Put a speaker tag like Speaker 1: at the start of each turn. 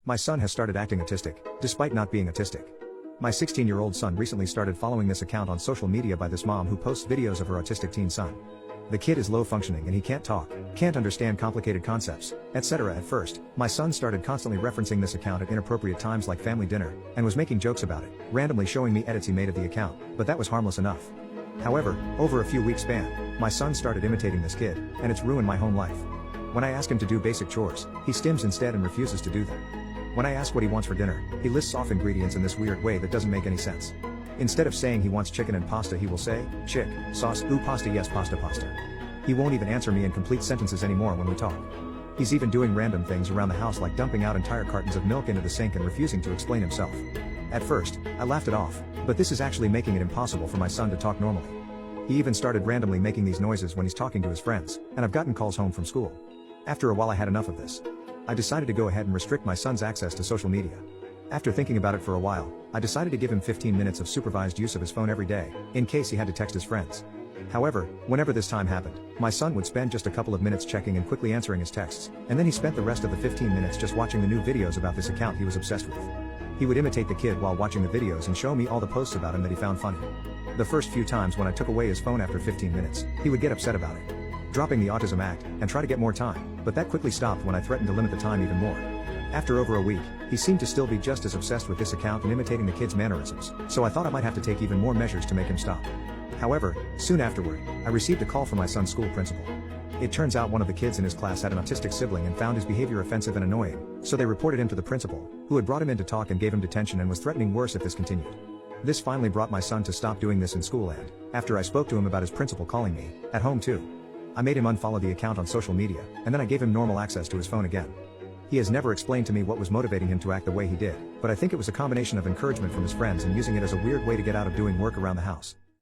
Speaker 1: My son has started acting autistic, despite not being autistic. My 16-year-old son recently started following this account on social media by this mom who posts videos of her autistic teen son. The kid is low functioning and he can't talk, can't understand complicated concepts, etc. At first, my son started constantly referencing this account at inappropriate times like family dinner, and was making jokes about it, randomly showing me edits he made of the account, but that was harmless enough. However, over a few weeks span, my son started imitating this kid, and it's ruined my home life. When I ask him to do basic chores, he stims instead and refuses to do them. When I ask what he wants for dinner, he lists off ingredients in this weird way that doesn't make any sense. Instead of saying he wants chicken and pasta, he will say, chick, sauce, ooh pasta, yes pasta. He won't even answer me in complete sentences anymore when we talk. He's even doing random things around the house like dumping out entire cartons of milk into the sink and refusing to explain himself. At first, I laughed it off, but this is actually making it impossible for my son to talk normally. He even started randomly making these noises when he's talking to his friends, and I've gotten calls home from school. After a while I had enough of this. I decided to go ahead and restrict my son's access to social media. After thinking about it for a while, I decided to give him 15 minutes of supervised use of his phone every day, in case he had to text his friends. However, whenever this time happened, my son would spend just a couple of minutes checking and quickly answering his texts, and then he spent the rest of the 15 minutes just watching the new videos about this account he was obsessed with. He would imitate the kid while watching the videos and show me all the posts about him that he found funny. The first few times when I took away his phone after 15 minutes, he would get upset about it, dropping the autism act, and try to get more time, but that quickly stopped when I threatened to limit the time even more. After over a week, he seemed to still be just as obsessed with this account and imitating the kid's mannerisms, so I thought I might have to take even more measures to make him stop. However, soon afterward, I received a call from my son's school principal. It turns out one of the kids in his class had an autistic sibling and found his behavior offensive and annoying, so they reported him to the principal, who had brought him in to talk and gave him detention and was threatening worse if this continued. This finally brought my son to stop doing this in school, and, after I spoke to him about his principal calling me, at home too, I made him unfollow the account on social media, and then I gave him normal access to his phone again. He has never explained to me what was motivating him to act the way he did, but I think it was a combination of encouragement from his friends and using it as a weird way to get out of doing work around the house.